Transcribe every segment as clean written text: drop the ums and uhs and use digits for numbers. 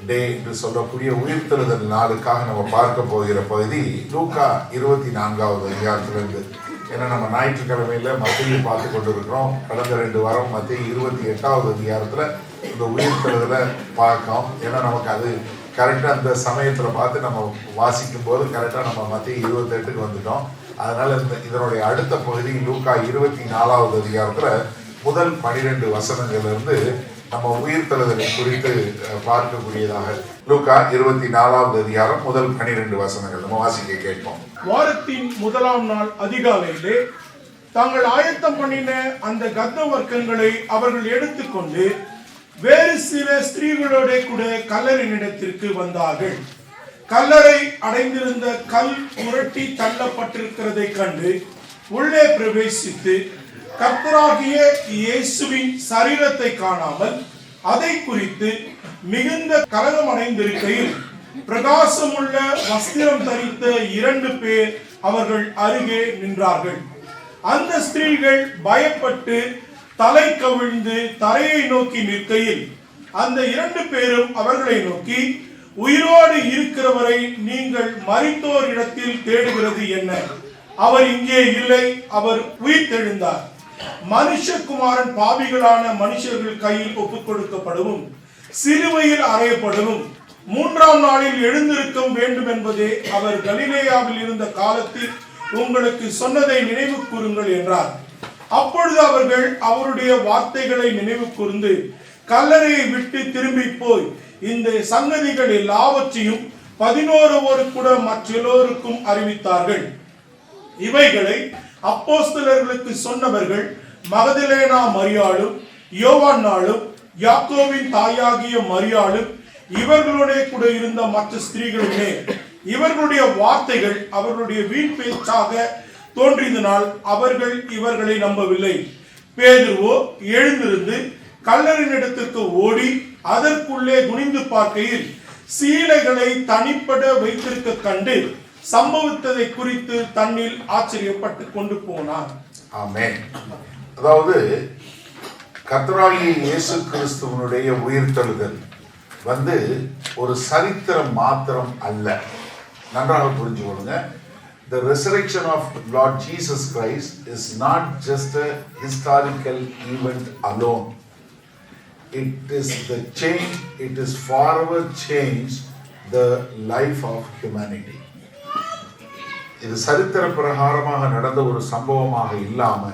டே என்று சொல்லக்கூடிய உயிர்த்தெழுதல் நாளுக்காக நம்ம பார்க்க போகிற பகுதி லூக்கா 24வது அதிகாரத்திலிருந்து. ஏன்னா நம்ம ஞாயிற்றுக்கிழமையில மத்தியை பார்த்து கொண்டு இருக்கிறோம். கடந்த 2 வாரம் மத்திய 28வது அதிகாரத்துல இந்த உயிர்த்தெழுதலை பார்க்கோம். ஏன்னா நமக்கு அது கரெக்டாக அந்த சமயத்தில் பார்த்து நம்ம வாசிக்கும் போது கரெக்டாக நம்ம மத்திய 28க்கு வந்துட்டோம். அதனால இதனுடைய அடுத்த பகுதி லூக்கா 24வது அதிகாரத்தில் முதல் 12 வசனங்கள்ல நம்ம உயிர்த்தெழுதலை குறித்து பார்க்கக்கூடியதாக. லூக்கா 24வது அதிகாரம் முதல் 12 வசனங்கள் நம்ம வாசிக்க கேட்போம். வாரத்தின் முதலாம் நாள் அதிகாலையிலே தாங்கள் ஆயத்தம் பண்ணின அந்த கத்த வர்க்கங்களை அவர்கள் எடுத்துக்கொண்டு வேறு சில ஸ்திரீகளோட கூட கல்லறையினிடத்திற்கு வந்தார்கள். கல்லறை அடைந்திருந்த கல் புரட்டி தள்ளப்பட்டிருக்கிறதை கண்டு உள்ளே பிரவேசித்து கர்த்தராகிய இயேசுவின் சரீரத்தை காணாமல் அதை குறித்து மிகுந்த கலகம் அடைந்திருக்கையில் பிரகாசமுள்ள வஸ்திரம் தரித்த 2 பேர் அவர்கள் அருகே நின்றார்கள். அந்த ஸ்திரீகள் பயப்பட்டு தலை கவிழ்ந்து தரையை நோக்கி நிற்கையில் அந்த 2 பேரும் அவர்களை நோக்கி, உயிரோடு இருக்கிறவரை நீங்கள் மரித்தோர் இடத்தில் தேடுகிறது என்ன? அவர் இங்கே இல்லை, அவர் உயிர்த்தெழுந்தார். மனுஷகுமாரன் பாவிகளான மனுஷர்கள் கையில் ஒப்புக் கொடுக்கப்படவும் சிலுவையில் அறையப்படவும் 3ஆம் நாளில் எழுந்திருக்க வேண்டும் என்பதே அவர் கலிலேயாவில் இருந்த காலத்தில் உங்களுக்கு சொன்னதை நினைவு கூறுங்கள் என்றார். அப்பொழுது அவர்கள் அவருடைய வார்த்தைகளை நினைவு கூர்ந்து கல்லறையை விட்டு திரும்பி போய் இந்த சங்கதிகள் எல்லாவற்றையும் 11 கூட மற்றெல்லோருக்கும் அறிவித்தார்கள். இவைகளை அப்போஸ்தலர்களுக்கு சொன்னவர்கள் மகதலேனா மரியாளும் யோவான்னாளும் யாக்கோபின் தாயாகிய மரியாளும் இவர்களுடைய கூட இருந்த மற்ற ஸ்திரீகளுமே. இவர்களுடைய வார்த்தைகள் அவர்களுடைய வீண் பேச்சாக தோன்றியதனால் அவர்கள் இவர்களை நம்பவில்லை. பேதுருவோ எழுந்திருந்து கல்லறையினிடத்திற்கு ஓடி அதற்குள்ளே குனிந்து பார்க்கையில் சீலைகளை தனிப்பட வைத்திருக்க கண்டு சம்பவித்ததை குறித்து தன்னில் ஆச்சரியப்பட்டு கொண்டு போனார். ஆமென். அதாவது கர்த்தராகிய இயேசு கிறிஸ்துவனுடைய உயிர்த்தெழுதல் ஒரு சரித்திரம் மாத்திரம் அல்ல. நன்றாக புரிஞ்சு கொள்ளுங்க. The resurrection of Lord Jesus Christ is not just a historical event alone. It is the change, it is forever changed the life of humanity. இது சரித்திர பிரகாரமாக நடந்த ஒரு சம்பவமாக இல்லாம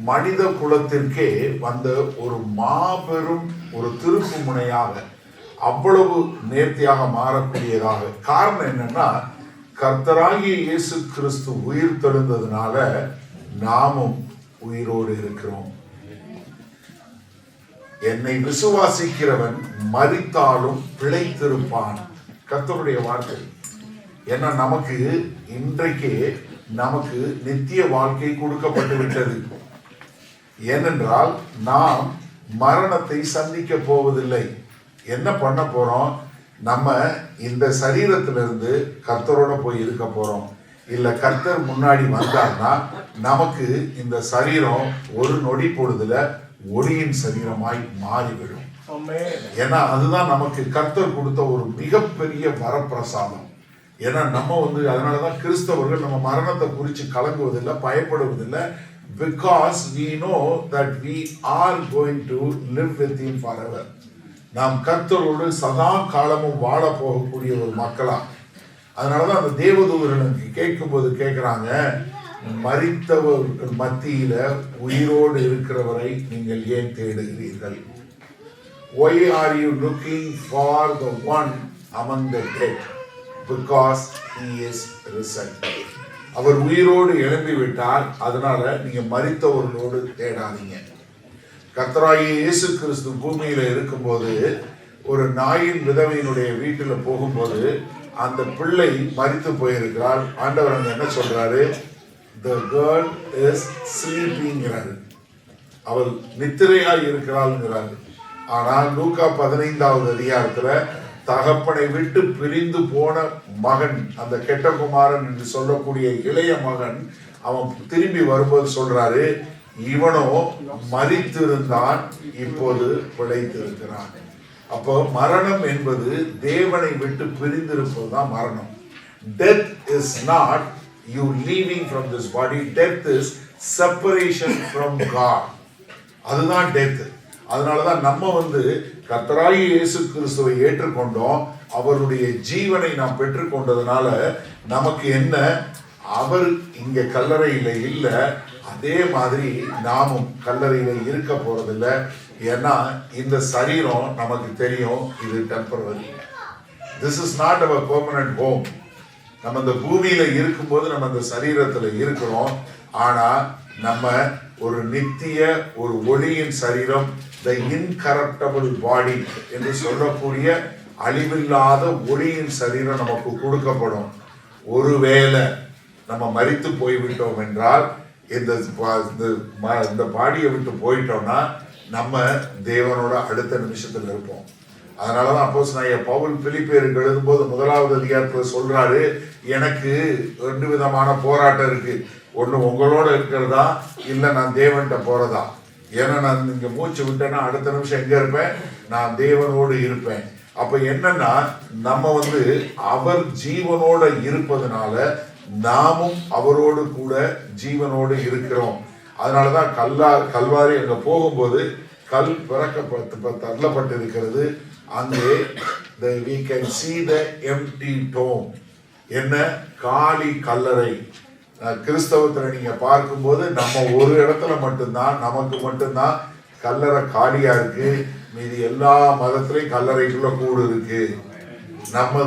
மனித குலத்திற்கே வந்த ஒரு மாபெரும் ஒரு திருப்பு முனையாக, அவ்வளவு நேர்த்தியாக மாறக்கூடியதாக. காரணம் என்னன்னா, கர்த்தராகிய இயேசு கிறிஸ்து உயிர் தெழுந்ததுனால நாமும் உயிரோடு இருக்கிறோம். என்னை விசுவாசிக்கிறவன் மரித்தாலும் பிழைத்திருப்பான். கர்த்தருடைய வார்த்தை. ஏன்னா நமக்கு இன்றைக்கே நமக்கு நித்திய வாழ்க்கை கொடுக்கப்பட்டு விட்டது. ஏனென்றால் நாம் மரணத்தை சந்திக்க போவதில்லை. என்ன பண்ண போறோம்? நம்ம இந்த சரீரத்திலிருந்து கர்த்தரோட போய் இருக்க போறோம். இல்ல கர்த்தர் முன்னாடி வந்தார்னா நமக்கு இந்த சரீரம் ஒரு நொடி பொழுதுல ஒளியின் சரீரமாய் மாறிவிடும். ஏன்னா அதுதான் நமக்கு கர்த்தர் கொடுத்த ஒரு மிகப்பெரிய வரப்பிரசாதம். ஏன்னா நம்ம அதனாலதான் கிறிஸ்தவர்கள் நம்ம மரணத்தை குறித்து கலங்குவதில்லை, பயப்படுவதில்லை. Because we know that we are going to live with him forever. நாம் கர்த்தரோடு சதா காலமும் வாழ போகக்கூடிய ஒரு மக்களா. அதனாலதான் அந்த தேவதூதர்களுக்கு கேட்கும்போது கேட்கிறாங்க, மரித்தவர்கள் மத்தியில உயிரோடு இருக்கிறவரை நீங்கள் ஏன் தேடுகிறீர்கள்? Why are you looking for the one among the dead? Because he is risen. அவர் உயிரோடு எழும்பி விட்டார். அதனால நீங்க மரித்தவர்களோடு தேடாதீங்க. கர்த்தராகிய இயேசு கிறிஸ்து பூமியில இருக்கும்போது ஒரு நாயின் விதவையினுடைய வீட்டுல போகும்போது அந்த பிள்ளை மரித்து போயிருக்கிறார். ஆண்டவர் அங்க என்ன சொல்றாரு? The girl is sleeping. அவள் நித்திரையாய் இருக்கிறாள். ஆனால் லூக்கா 15வது அதிகாரத்துல தகப்பனை விட்டு பிரிந்து போன மகன், அந்த கெட்ட குமாரன் என்று சொல்லக்கூடிய இளைய மகன், அவன் திரும்பி வரும்போது சொல்றாரு, இவனோ மரித்திருந்தான், இப்போது பிழைத்திருக்கிறான். அப்போ மரணம் என்பது தேவனை விட்டு பிரிந்திருப்பது தான் மரணம். Death is not you leaving from this body. Death is separation from God. அதுதான் டெத். அதனாலதான் நம்ம கர்த்தராகிய இயேசு கிறிஸ்துவை ஏற்றுக்கொண்டோம். அவருடைய ஜீவனை நாம் பெற்றுக்கொண்டதுனால நமக்கு என்ன, அவர் இங்க கல்லறையில இல்ல, அதே மாதிரி நாமும் கல்லறையில இருக்க போறதில்ல. ஏன்னா இந்த சரீரம் நமக்கு தெரியும், இது temporary. This is not our permanent home. நம்ம இந்த பூமியில இருக்கும்போது நம்ம இந்த சரீரத்துல இருக்கிறோம். ஆனா நம்ம ஒரு நித்திய ஒரு ஒளியின் சரீரம், the incorruptible body என்று சொல்லக்கூடிய அழிவில்லாத ஒளியின் சரீரம் நமக்கு கொடுக்கப்படும். ஒருவேளை நம்ம மரித்து போய்விட்டோம் என்றால், இந்த பாடியை விட்டு போயிட்டோம்னா நம்ம தேவனோட அடுத்த நிமிஷத்துல இருப்போம். அதனாலதான் அப்போஸ்தலனாகிய பவுல் பிலிப்பியருக்கு எழுதும்போது 1வது அதிகாரத்துல சொல்றாரு, எனக்கு 2 விதமான போராட்டம் இருக்கு. ஒண்ணு உங்களோட இருக்கிறதா, இல்ல நான் தேவன்கிட்ட போறதா. ஏன்னா நான் இங்க மூச்சு விட்டேன்னா அடுத்த நிமிஷம் எங்க இருப்பேன், நான் தேவனோடு இருப்பேன். அப்ப என்னன்னா நம்ம அவர் ஜீவனோட இருப்பதனால நாமும் அவரோடு கூட ஜீவனோடு இருக்கிறோம். அதனாலதான் கல்வாரி அங்க போகும்போது கல் தள்ளப்பட்டு இருக்கிறது. அங்கே we can see the empty tomb. என்ன, காலி கல்லறை. கிறிஸ்தவத்துல நீங்க பார்க்கும்போது நம்ம ஒரு இடத்துல மட்டும்தான், நமக்கு மட்டும்தான் கல்லறை காலியா இருக்கு. மீதி எல்லா மதத்திலையும் கல்லறைக்குள்ள கூடு இருக்கு. நம்ம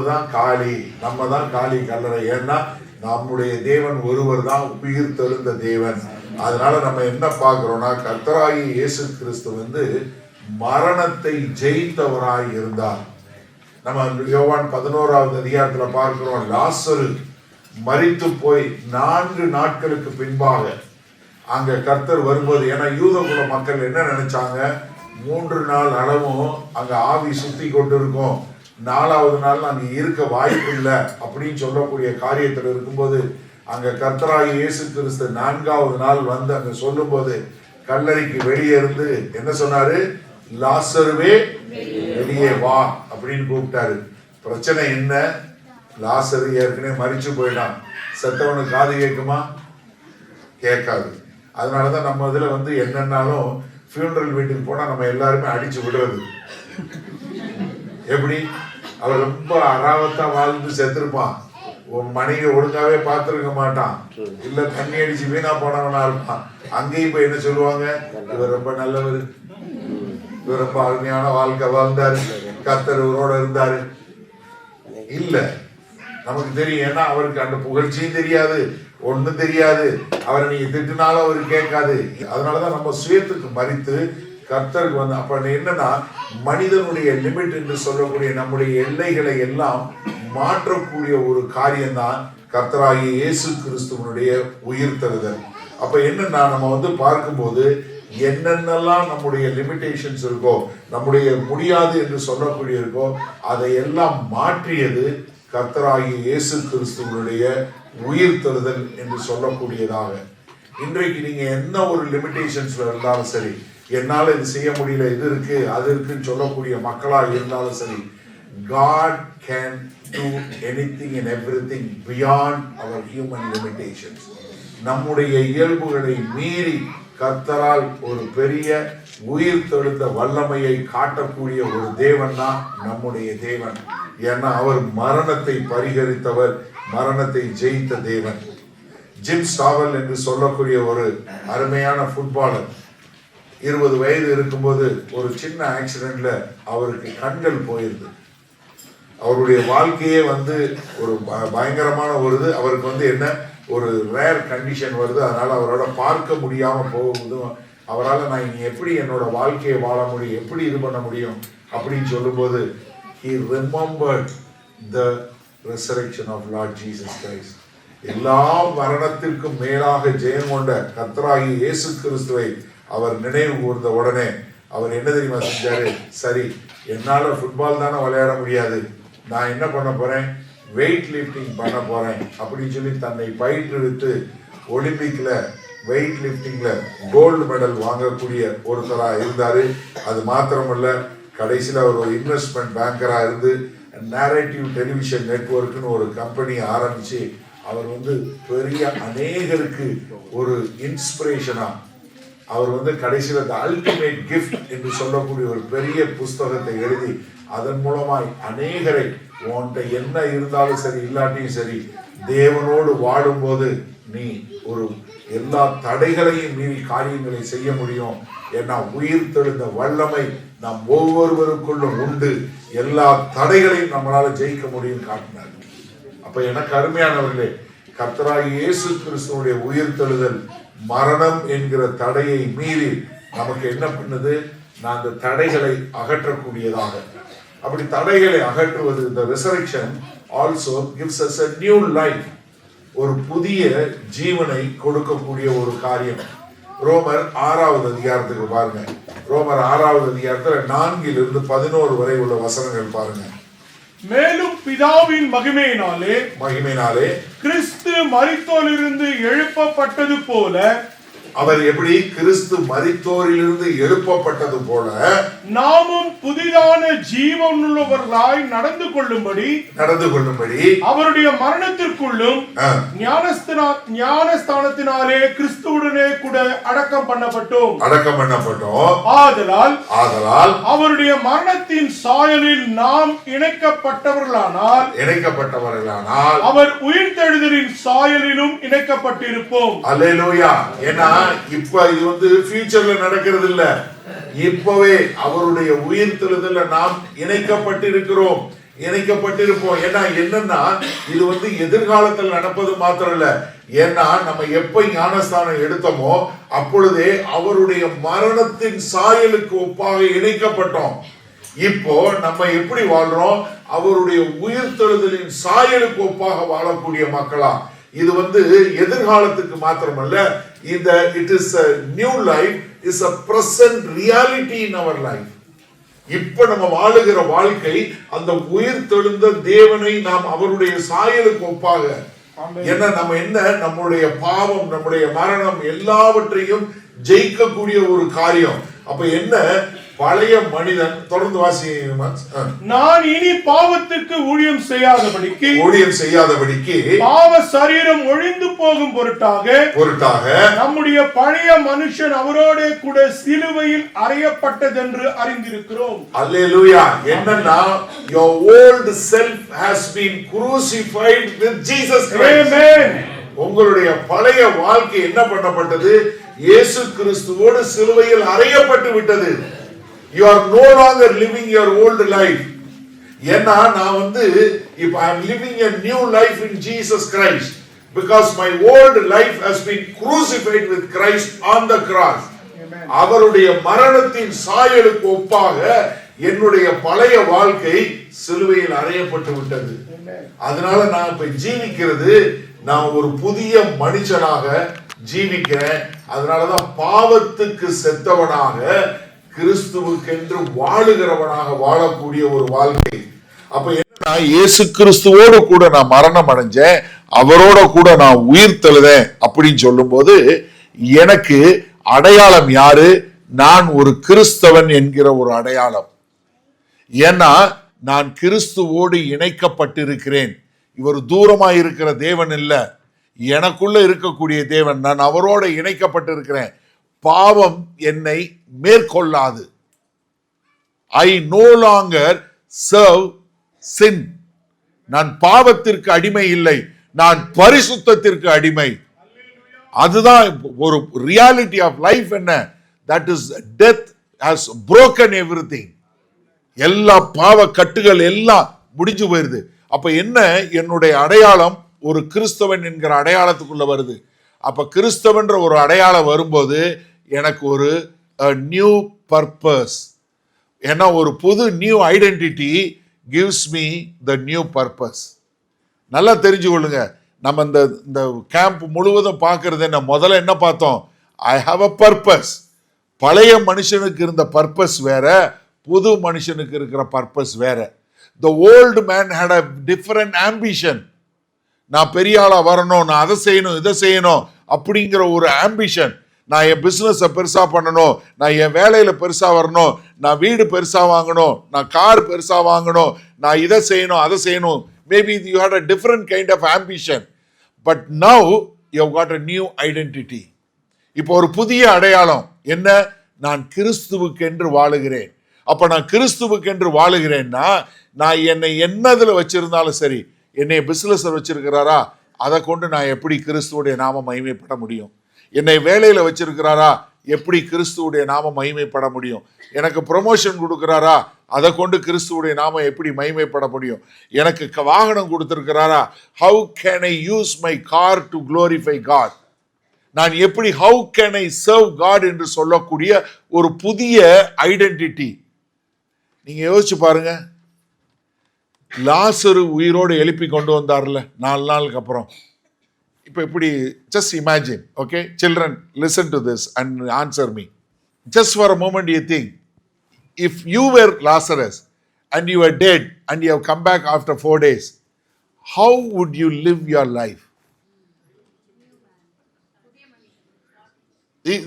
தான் காலி கல்லறை. ஏன்னா நம்முடைய தேவன் ஒருவர் தான் உயிர் தெழுந்த தேவன். அதனால நம்ம என்ன பார்க்கிறோம்னா, கர்த்தராகிய இயேசு கிறிஸ்து மரணத்தை ஜெயித்தவராய் இருந்தார். நம்ம யோவான் 11வது அதிகாரத்துல பார்க்கிறோம், லாசரு மரித்து போய் 4 நாட்களுக்கு பின்பாக அங்க கர்த்தர் வரும்போது, ஏன்னா யூதகுல மக்கள் என்ன நினைச்சாங்க, 3 நாள் அளவும் அங்க ஆவி சுத்தி கொண்டு இருக்கும், 4வது நாள் அங்க இருக்க வாய்ப்பு இல்லை அப்படின்னு சொல்லக்கூடிய காரியத்தில் இருக்கும்போது, அங்க கர்த்தராகிய இயேசு கிறிஸ்து 4வது நாள் அங்க சொல்லும் போது கல்லறைக்கு வெளியே இருந்து என்ன சொன்னாரு, லாசருவே வெளியே வா அப்படின்னு கூப்பிட்டாரு. பிரச்சனை என்ன, லாசரு ஏற்கனவே மரிச்சு போயிட்டான். செத்தவனுக்கு காது கேட்குமா? கேட்காது. அதனாலதான் நம்ம இதுல என்னன்னாலும் ஃபியூனரல் வீட்டுக்கு போனா நம்ம எல்லாருமே அடிச்சு விடுறது. எப்படி, அவர் ரொம்ப அராவத்தா வாழ்ந்து செத்துருப்பான், உன் மனைவி ஒழுங்காவே பார்த்துருக்க மாட்டான், இல்ல தண்ணி அடிச்சு வீணா போனவனா இருப்பான். அங்கேயும் போய் என்ன சொல்லுவாங்க, இவர் ரொம்ப நல்லவர், இவர் ரொம்ப அருமையான வாழ்க்கை வாழ்ந்தாரு, கர்த்தர் இவரோட இருந்தாரு. இல்ல, நமக்கு தெரியும். ஏன்னா அவருக்கு அந்த புகழ்ச்சியும் தெரியாது, ஒண்ணும் தெரியாது. அவரை நீங்க திட்டினாலும் அவரு கேட்காது. அதனாலதான் நம்ம சுயத்துக்கு மறித்து கர்த்தருக்கு அப்ப என்னன்னா, மனிதனுடைய லிமிட் என்று சொல்லக்கூடிய நம்முடைய எல்லைகளை எல்லாம் மாற்றக்கூடிய ஒரு காரியம்தான் கர்த்தராகிய இயேசு கிறிஸ்துவனுடைய உயிர் தருதல். அப்ப என்னன்னா நம்ம பார்க்கும்போது என்னென்னலாம் நம்முடைய லிமிடேஷன்ஸ் இருக்கோ, நம்முடைய முடியாது என்று சொல்லக்கூடிய இருக்கோ, அதை எல்லாம் மாற்றியது கர்த்தராகிய இயேசு கிறிஸ்துவனுடைய உயிர் தருதல் என்று சொல்லக்கூடியதாக. இன்றைக்கு நீங்க என்ன ஒரு லிமிடேஷன்ஸ்ல இருந்தாலும் சரி, என்னால இது செய்ய முடியல, இது இருக்கு அது இருக்குன்னு சொல்லக்கூடிய மக்களா இருந்தாலும் சரி, God can do anything and everything beyond our human limitations. நம்முடைய இயல்புகளை மீறி கர்த்தரால் ஒரு பெரிய உயிர் தெழுந்த வல்லமையை காட்டக்கூடிய ஒரு தேவன் தான் நம்முடைய தேவன். ஏன்னா அவர் மரணத்தை பரிகரித்தவர், மரணத்தை ஜெயித்த தேவன். ஜிம் ஸ்டாவல் என்று சொல்லக்கூடிய ஒரு அருமையான ஃபுட்பாலர் 20 வயது இருக்கும்போது ஒரு சின்ன ஆக்சிடென்ட்ல அவருக்கு கண்கள் போயிருது. அவருடைய வாழ்க்கையே ஒரு பயங்கரமான ஒரு இது. அவருக்கு என்ன ஒரு ரேர் கண்டிஷன் வருது. அதனால அவரோட பார்க்க முடியாம போகும்போதும் அவரால் நான் இனி எப்படி என்னோட வாழ்க்கையை வாழ முடியும், எப்படி இது பண்ண முடியும் அப்படின்னு சொல்லும்போது he remembered the resurrection of Lord Jesus Christ. எல்லா மரணத்திற்கும் மேலாக ஜெயம் கொண்ட கர்த்தராகிய இயேசு கிறிஸ்துவை அவர் நினைவு கூர்ந்த உடனே அவர் என்ன தெரியுமா செஞ்சாரு, சரி என்னால ஃபுட்பால் தானே விளையாட முடியாது, நான் என்ன பண்ண போறேன், வெயிட் லிஃப்டிங் பண்ண போறேன் அப்படின்னு சொல்லி தன்னை பயிற்றுவித்து ஒலிம்பிக்ல வெயிட் லிஃப்டிங்ல கோல்டு மெடல் வாங்கக்கூடிய ஒருத்தரா இருந்தாரு. அது மாத்திரமல்ல, கடைசியில் அவர் ஒரு இன்வெஸ்ட்மெண்ட் பேங்கரா இருந்து நேரேட்டிவ் டெலிவிஷன் நெட்வொர்க்னு ஒரு கம்பெனி ஆரம்பிச்சு அவர் பெரிய அநேகருக்கு ஒரு இன்ஸ்பிரேஷனா அவர் கடைசியில் த அல்டிமேட் கிஃப்ட் என்று சொல்லக்கூடிய ஒரு பெரிய புஸ்தகத்தை எழுதி அதன் மூலமாய் அநேகரை உன்கிட்ட என்ன இருந்தாலும் சரி இல்லாட்டியும் சரி தேவனோடு வாழும்போது நீ ஒரு எல்லா தடைகளையும் மீறி காரியங்களை செய்ய முடியும். ஏன்னா உயிர் தெழுந்த வல்லமை நாம் ஒவ்வொருவருக்குள்ளும் உண்டு, எல்லா தடைகளையும் நம்மளால ஜெயிக்க முடியும் காட்டினார். அப்ப எனக்கு அருமையானவர்களே, கர்த்தராகிய இயேசு கிறிஸ்துவுடைய உயிர் தெழுதல் மரணம் என்கிற தடையை மீறி நமக்கு என்ன பண்ணுது, நான் அந்த தடைகளை அகற்றக்கூடியதாக. அப்படி தடைகளை அகற்றுவது, இந்த resurrection also gives us a new life, ஒரு புதிய ஜீவனை கொடுக்கக்கூடிய ஒரு காரியம். ரோமர் 6வது அதிகாரத்துக்கு பாருங்க. ரோமர் 6வது அதிகாரத்துல 4 to 11 வரை உள்ள வசனங்கள் பாருங்க. மேலும் பிதாவின் மகிமையினாலே கிறிஸ்து மரித்தோரிலிருந்து எழுப்பப்பட்டது போல, அவர் எப்படி கிறிஸ்து மரித்தோரிலிருந்து எழுப்பப்பட்டது போல நாமும் புதிதான ஜீவனுள்ளவர்களாய் நடந்து கொள்ளும்படி அவருடைய மரணத்திற்குள்ளும் ஞானஸ்தானத்தினாலே கிறிஸ்துவுடனே கூட அடக்கம் பண்ணப்பட்டோம். ஆதலால் அவருடைய மரணத்தின் சாயலில் நாம் இணைக்கப்பட்டவர்களானால் அவர் உயிர்த்தெழுதலின் சாயலிலும் இணைக்கப்பட்டிருப்போம். அல்லேலூயா. ஏன்னா இப்ப இது ஃபியூச்சர்ல நடக்கிறது இல்ல, இப்பவே அவருடைய உயிர் தெழுதல்ல நாம் இணைக்கப்பட்டிருப்போம். ஏன்னா என்னன்னா இது எதிர்காலத்தில் நடப்பது மாத்திரம் இல்ல. ஏன்னா நம்ம எப்ப ஞானஸ்தானம் எடுத்தோமோ அப்பொழுதே அவருடைய மரணத்தின் சாயலுக்கு ஒப்பாக இணைக்கப்பட்டோம். இப்போ நம்ம எப்படி வாழ்றோம், அவருடைய உயிர் தெழுதலின் சாயலுக்கு ஒப்பாக வாழக்கூடிய மக்களா. இது எதிர்காலத்துக்கு மாத்திரமல்ல, இந்த it is a new life, is a present reality in our life. இப்ப நம்ம வாழுகிற வாழ்க்கை அந்த உயிர் தெழுந்த தேவனை நாம் அவருடைய சாயலுக்கு ஒப்பாக. ஏன்னா நம்ம நம்முடைய பாவம், நம்முடைய மரணம் எல்லாவற்றையும் ஜெயிக்கக்கூடிய ஒரு காரியம். அப்ப என்ன, பழைய மனிதன், தொடர்ந்து வாசிங்க. நான் இனி பாவத்துக்கு ஊழியம் செய்யாதபடிக்கு பாவ சரீரம் ஒழிந்து போகும் பொருட்டாக நம்முடைய பழைய மனுஷன் அவரோட கூட சிலுவையில் அறையப்பட்டதென்று அறிந்திருக்கிறோம். அல்லேலூயா. என்னன்னா your old self has been crucified with Jesus Christ. Amen. உங்களுடைய பழைய வாழ்க்கை என்ன பண்ணப்பட்டது, இயேசு கிறிஸ்துவோடு சிலுவையில் அறையப்பட்டு விட்டது. You are no longer living your old life. ஏன்னா நான் if I am living a new life in Jesus Christ, because my old life has been crucified with Christ on the cross. அவருடைய மரணத்தின் சாயலுக்கு ஒப்பாக என்னுடைய பழைய வாழ்க்கை சிலுவையில் அறையப்பட்டு விட்டது. அதனால நான் இப்ப ஜீவிக்கிறது, நான் ஒரு புதிய மனுஷனாக ஜீவிக்கிறேன். அதனாலதான் பாவத்துக்கு செத்தவனாக கிறிஸ்துவுக்கென்று வாழுகிறவனாக வாழக்கூடிய ஒரு வாழ்க்கை. அப்ப என்ன, இயேசு கிறிஸ்துவோடு கூட நான் மரணம் அடைஞ்சேன், அவரோட கூட நான் உயிர் தெழுதேன் அப்படின்னு சொல்லும் போது எனக்கு அடையாளம் யாரு, நான் ஒரு கிறிஸ்தவன் என்கிற ஒரு அடையாளம். ஏன்னா நான் கிறிஸ்துவோடு இணைக்கப்பட்டிருக்கிறேன். இவர் தூரமா இருக்கிற தேவன் இல்ல, எனக்குள்ள இருக்கக்கூடிய தேவன். நான் அவரோட இணைக்கப்பட்டிருக்கிறேன். பாவம் என்னை மேற்கொள்ளாது. I no longer serve sin. நான் பாவத்திற்கு அடிமை இல்லை, நான் பரிசுத்தத்திற்கு அடிமை. அதுதான் ஒரு ரியாலிட்டி ஆஃப் லைஃப். என்ன, that is death has broken everything. எல்லா பாவ கட்டுகள் எல்லாம் முடிஞ்சு போயிருது. அப்ப என்ன, என்னுடைய அடையாளம் ஒரு கிறிஸ்தவன் என்கிற அடையாளத்துக்குள்ள வருது. அப்ப கிறிஸ்தவன்ற ஒரு அடையாளம் வரும்போது எனக்கு ஒரு நியூ பர்பஸ். ஏன்னா ஒரு புது new identity gives me the new purpose. நல்லா தெரிஞ்சு கொள்ளுங்க. நம்ம இந்த கேம்ப் முழுவதும் பார்க்கறது என்ன, முதல்ல என்ன பார்த்தோம், I have a purpose. பழைய மனுஷனுக்கு இருந்த பர்பஸ் வேற, புது மனுஷனுக்கு இருக்கிற பர்பஸ் வேற. The old man had a different ambition. நான் பெரிய ஆளா வரணும், நான் அதை செய்யணும் இதை செய்யணும் அப்படிங்கிற ஒரு ஆம்பிஷன். நான் என் பிசினஸை பெருசா பண்ணணும், நான் என் வேலையில பெருசா வரணும், நான் வீடு பெருசா வாங்கணும், நான் கார் பெருசா வாங்கணும், நான் இதை செய்யணும் அதை செய்யணும். Maybe you had a different kind of ambition, but now you have got a new identity. இப்போ ஒரு புதிய அடையாளம் என்ன? நான் கிறிஸ்துவுக்கென்று வாழுகிறேன். அப்ப நான் கிறிஸ்துவுக்கென்று வாழுகிறேன்னா, நான் என்னை என்னதுல வச்சிருந்தாலும் சரி, என்னை பிசினஸ் வச்சிருக்கிறாரா, அதை கொண்டு நான் எப்படி கிறிஸ்துவுடைய நாம மகிமைப்பட முடியும்? என்னை வேலையில வச்சிருக்கிறாரா, எப்படி கிறிஸ்துவுடைய நாம மகிமைப்பட முடியும்? எனக்கு ப்ரொமோஷன் கொடுக்கிறாரா, அதை கொண்டு கிறிஸ்துவுடைய நாம எப்படி மகிமைப்பட முடியும்? எனக்கு வாகனம் கொடுத்திருக்கிறாரா, how can I use my car to glorify God? நான் எப்படி how can I serve God என்று சொல்லக்கூடிய ஒரு புதிய ஐடென்டிட்டி. நீங்க யோசிச்சு பாருங்க, லாசரு உயிரோடு எழுப்பி கொண்டு வந்தார்ல 4 நாளுக்கு அப்புறம். இப்போ எப்படி, just imagine, okay children, listen to this and answer me. Just for a moment you think, if you were Lazarus and you were dead and you have come back after 4 days, how would you live your life?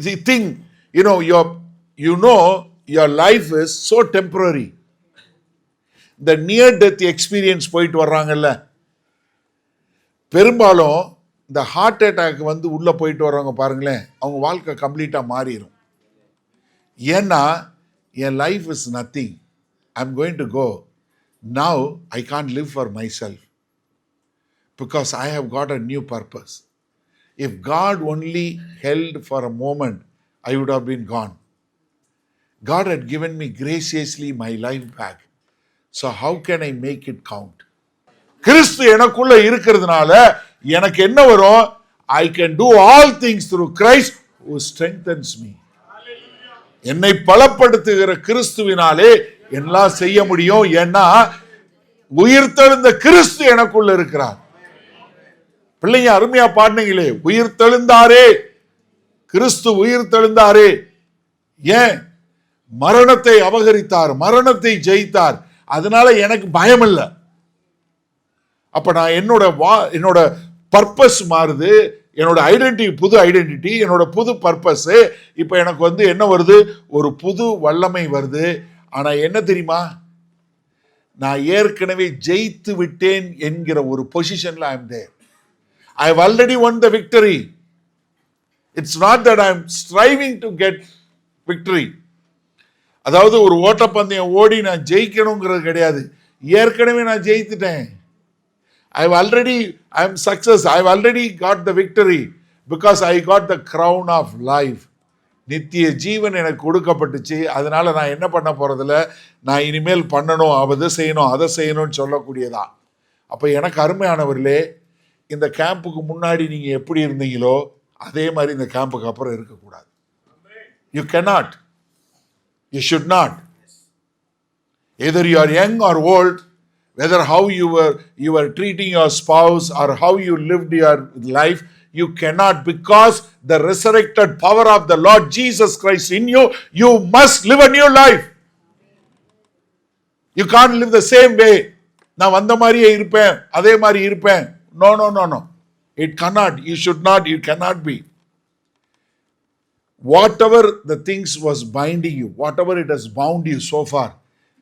The thing, your life is so temporary. The near death experience போயிட்டு வர்றாங்கல்ல, பெரும்பாலும் இந்த heart attack வந்து உள்ள போயிட்டு வர்றவங்க பாருங்களேன், அவங்க வாழ்க்கை கம்ப்ளீட்டா மாறிடும். ஏன்னா என் life is nothing, I am going to go, now I can't live for myself because I have got a new purpose. If God only held for a moment, I would have been gone. God had given me graciously my life back. So how can I make it count? கிறிஸ்து எனக்குள்ள இருக்கிறதுனால எனக்கு என்ன வரும்? I can do all things through Christ who strengthens me. என்னை பலப்படுத்துகிற கிறிஸ்துவினாலே எல்லாம் செய்ய முடியும். ஏன்னா உயிர்த்தெழுந்த கிறிஸ்து எனக்குள்ள இருக்கிறார். பிள்ளைங்க அருமையா பாடுனீங்களே, உயிர் தெழுந்தாரே, கிறிஸ்து உயிர் தெழுந்தாரே. ஏன்? மரணத்தை அபகரித்தார், மரணத்தை ஜெயித்தார். அதனால எனக்கு பயம் இல்லை. அப்ப நான் என்னோட பர்பஸ் மாறுது, என்னோட ஐடென்டிட்டி புது ஐடென்டிட்டி, என்னோட புது பர்பஸ். இப்ப எனக்கு வந்து என்ன வருது? ஒரு புது வல்லமை வருது. ஆனா என்ன தெரியுமா? நான் ஏற்கனவே ஜெயித்து விட்டேன் என்கிற ஒரு பொசிஷன்ல ஐ அம் தேர். I have already won the victory. It's not that I am striving to get victory. அதாவது ஒரு ஓட்டப்பந்தயம் ஓடி நான் ஜெயிக்கணுங்கிறது கிடையாது. ஏற்கனவே நான் ஜெயித்துட்டேன். I am success. I have already got the victory because I got the crown of life. நித்திய ஜீவன் எனக்கு கொடுக்கப்பட்டுச்சு. அதனால நான் என்ன பண்ண போறதில்ல, நான் இனிமேல் பண்ணணும், அதை செய்யணும், அதை செய்யணும்னு சொல்லக்கூடியதா. அப்ப எனக்கு அருமையானவர்களே, இந்த கேம்புக்கு முன்னாடி நீங்க எப்படி இருந்தீங்களோ அதே மாதிரி இந்த கேம்புக்கு அப்புறம் இருக்கக்கூடாது. You cannot. You should not. Either you are young or old, whether how you were treating your spouse or how you lived your life, you cannot, because the resurrected power of the Lord Jesus Christ in you, you must live a new life. You can't live the same way. நான் வந்த மாதிரியே இருப்பேன், அதே மாதிரி இருப்பேன். No. It cannot. You should not. You cannot be. Whatever the things was binding you, whatever it has bound you so far,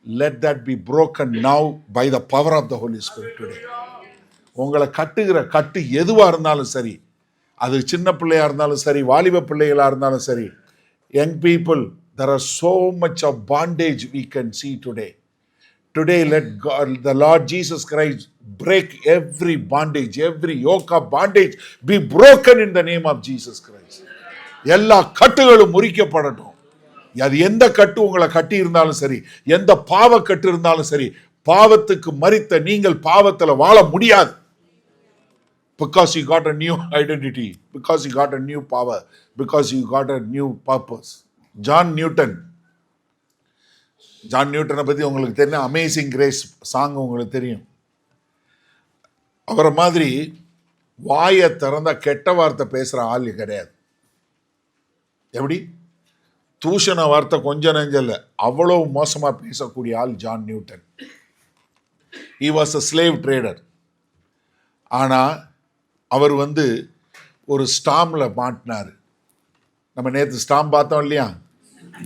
let that be broken now by the power of the Holy Spirit today. உங்களை கட்டுகிற கட்டு எதுவா இருந்தாலும் சரி, அது சின்ன பிள்ளையா இருந்தாலும் சரி, வாலிப பிள்ளைகளா இருந்தாலும் சரி, young people, there are so much of bondage we can see today. Today, let God, the Lord Jesus Christ, break every bondage, every yoke of bondage be broken in the name of Jesus Christ. எல்லா கட்டுகளும் முறிக்கப்படட்டும். அது எந்த கட்டு உங்களை கட்டி இருந்தாலும் சரி, எந்த பாவ கட்டு இருந்தாலும் சரி, பாவத்துக்கு மரித்த நீங்கள் பாவத்தில் வாழ முடியாது. Because you got a new identity, because you got a new power, because you got a new purpose. John நியூட்டனை பற்றி உங்களுக்கு தெரியும், அமேசிங் கிரேஸ் சாங் உங்களுக்கு தெரியும். அவரை மாதிரி வாயை திறந்த கெட்ட வார்த்தை பேசுகிற ஆள் கிடையாது. எப்படி? தூஷண வார்த்தை கொஞ்சம் நெஞ்சல்ல, அவ்வளோ மோசமாக பேசக்கூடிய ஆள் John Newton. He was a slave trader. ஆனால் அவர் ஒரு ஸ்டாமில் மாட்டினார். நம்ம நேற்று ஸ்டாம்ப் பார்த்தோம் இல்லையா,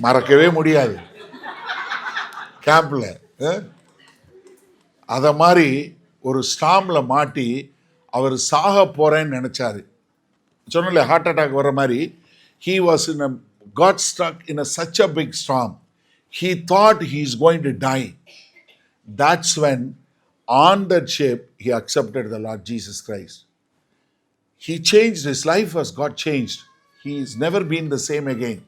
மறக்கவே முடியாது கேம்ப்ல. அத மாதிரி ஒரு ஸ்டாம்ப்ல மாட்டி அவர் சாக போறேன்னு நினைச்சாரு. சொன்னல ஹார்ட் அட்டாக் வர மாதிரி, he was in a got stuck in a such a big storm. He thought he is going to die. That's when on that ship he accepted the Lord Jesus Christ. He changed, his life has got changed. He has never been the same again.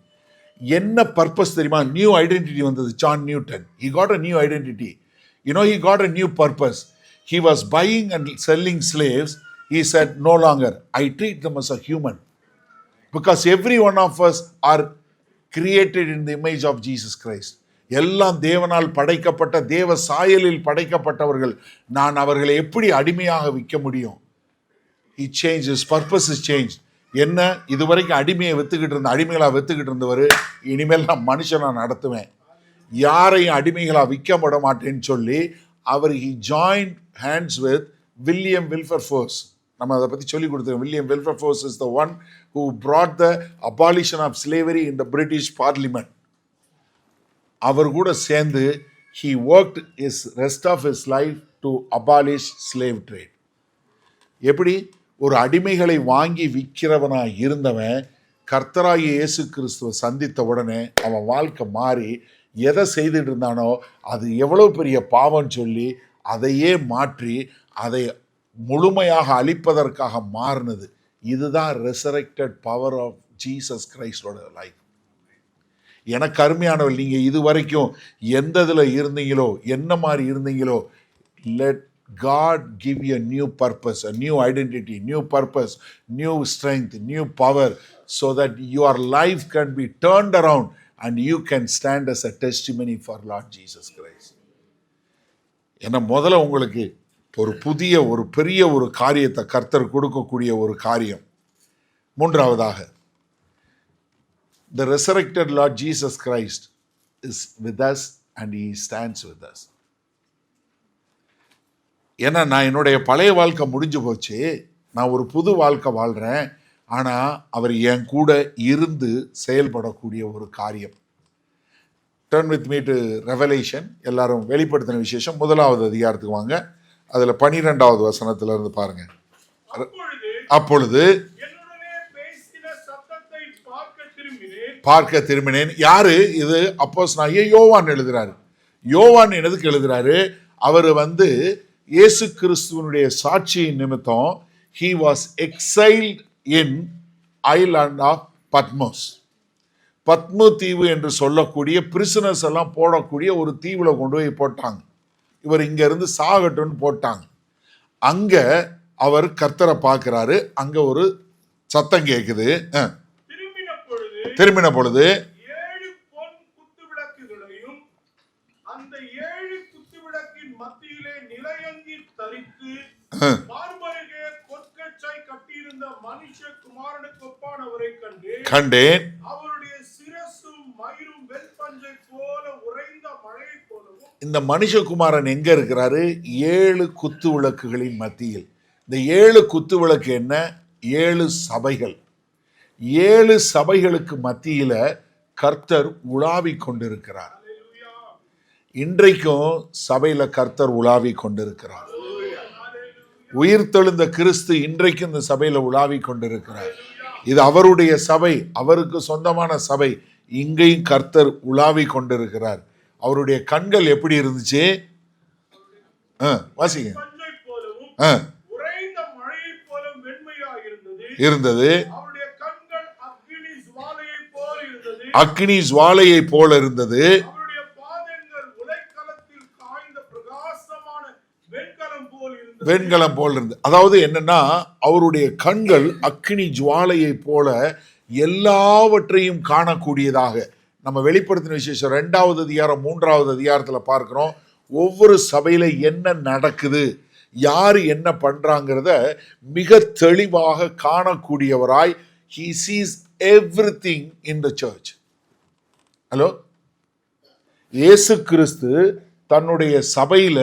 என்ன purpose தெரியுமா? New identity வந்தது. John Newton, he got a new identity. You know, he got a new purpose. He was buying and selling slaves. He said, no longer, I treat them as a human. Because every one of us are created in the image of Jesus Christ. எல்லாம் தேவனால் படைக்கப்பட்ட, தேவ சாயலில் படைக்கப்பட்டவர்கள். நான் அவர்களை எப்படி அடிமையாக விற்க முடியும்? He changed, his purpose is changed. என்ன, இதுவரைக்கும் அடிமையை வித்துக்கிட்டு இருந்த, அடிமைகளா வித்துக்கிட்டு இருந்தவர், இனிமேல் நான் மனுஷனா நடத்துவேன், யாரையும் அடிமைகளா விற்க விட மாட்டேன்னு சொல்லி அவர் he joined hands with William Wilberforce. நம்ம அதை பத்தி சொல்லி கொடுத்தோம். William Wilberforce is the one who brought the abolition of slavery in the British Parliament. அவர் கூட சேர்ந்து he worked his rest of his life to abolish slave trade. எப்படி ஒரு அடிமைகளை வாங்கி விற்கிறவனா இருந்தவன் கர்த்தராகிய இயேசு கிறிஸ்துவை சந்தித்த உடனே அவன் வாழ்க்கை மாறி எதை செய்துட்டு இருந்தானோ அது எவ்வளவு பெரிய பாவம் சொல்லி அதையே மாற்றி அதை முழுமையாக அழிப்பதற்காக மாறினது. இதுதான் ரெசரக்டட் பவர் ஆஃப் ஜீசஸ் கிரைஸ்டோட லைஃப். எனக்கு அருமையானவர்கள், நீங்க இது வரைக்கும் எந்த இதுல இருந்தீங்களோ, என்ன மாதிரி இருந்தீங்களோ, let God give you a new purpose, a new identity, new purpose, new strength, new power, so that your life can be turned around and you can stand as a testimony for Lord Jesus Christ. என்ன முதல்ல உங்களுக்கு ஒரு புதிய ஒரு பெரிய ஒரு காரியத்தை கர்த்தர் கொடுக்கக்கூடிய ஒரு காரியம். மூன்றாவதாக, the resurrected Lord Jesus Christ is with us and he stands with us. ஏன்னா நான் என்னுடைய பழைய வாழ்க்கை முடிஞ்சு போச்சு, நான் ஒரு புது வாழ்க்கை வாழ்கிறேன். ஆனால் அவர் என் கூட இருந்து செயல்படக்கூடிய ஒரு காரியம். Turn with me to revelation. எல்லாரும் வெளிப்படுத்தின விசேஷம் 1வது அதிகாரத்துக்கு வாங்க. அதில் 12வது வசனத்துல இருந்து பாருங்க. அப்பொழுது பார்க்க திரும்பினேன். யாரு இது? அப்போஸ்தலனாகிய யோவான் எழுதுறாரு. யோவான் எதுக்கு எழுதுறாரு? அவர் இயேசு கிறிஸ்துவனுடைய சாட்சியின் நிமித்தம் he was exiled in island of Patmos. பத்மு தீவு என்று சொல்லக்கூடிய பிரிசனர்ஸ் எல்லாம் போடக்கூடிய ஒரு தீவுல கொண்டு போய் போட்டாங்க. இவர் இங்க இருந்து சாகட்டும்னு போட்டாங்க. அங்க அவர் கர்த்தரை பார்க்கிறாரு. அங்க ஒரு சத்தம் கேக்குது. திரும்பின பொழுது 7 பொன் குத்து விளக்குகளையும் அந்த 7 குத்து விளக்கின் மத்தியிலே நிலையங்கி தரித்து மார்பருகே கொற்கச்சை கட்டியிருந்த மனுஷகுமாரனுக்கு ஒப்பானவரை கண்டேன். அவருடைய சிரசும் மயிரும் வெண்பஞ்சை போல உறைந்த மழை போலவும். இந்த மனுஷகுமாரன் எங்க இருக்கிறாரு? 7 குத்து விளக்குகளின் மத்தியில். இந்த 7 குத்து விளக்கு என்ன? 7 சபைகள். 7 சபைகளுக்கு மத்தியில கர்த்தர் உலாவி கொண்டிருக்கிறார். இன்றைக்கும் சபையில கர்த்தர் உலாவி கொண்டிருக்கிறார். உயிர்த்தெழுந்த கிறிஸ்து இன்றைக்கும் இந்த சபையில உலாவி கொண்டிருக்கிறார். இது அவருடைய சபை, அவருக்கு சொந்தமான சபை. இங்கேயும் கர்த்தர் உலாவி கொண்டிருக்கிறார். அவருடைய கண்கள் எப்படி இருந்துச்சு? வாசிங்க. இருந்தது. அக்னி ஜுவாலையை போல இருந்தது. வெண்கலம் போல் இருந்தது. அதாவது என்னன்னா, அவருடைய கண்கள் அக்னி ஜுவாலையை போல எல்லாவற்றையும் காணக்கூடியதாக. நம்ம வெளிப்படுத்தின விசேஷம் 2வது அதிகாரம் 3வது அதிகாரத்துல பார்க்கிறோம். ஒவ்வொரு சபையில என்ன நடக்குது, யாரு என்ன பண்றாங்கிறத மிக தெளிவாக காணக்கூடியவராய் he sees everything in the church. Hello, இயேசு கிறிஸ்து தன்னுடைய சபையில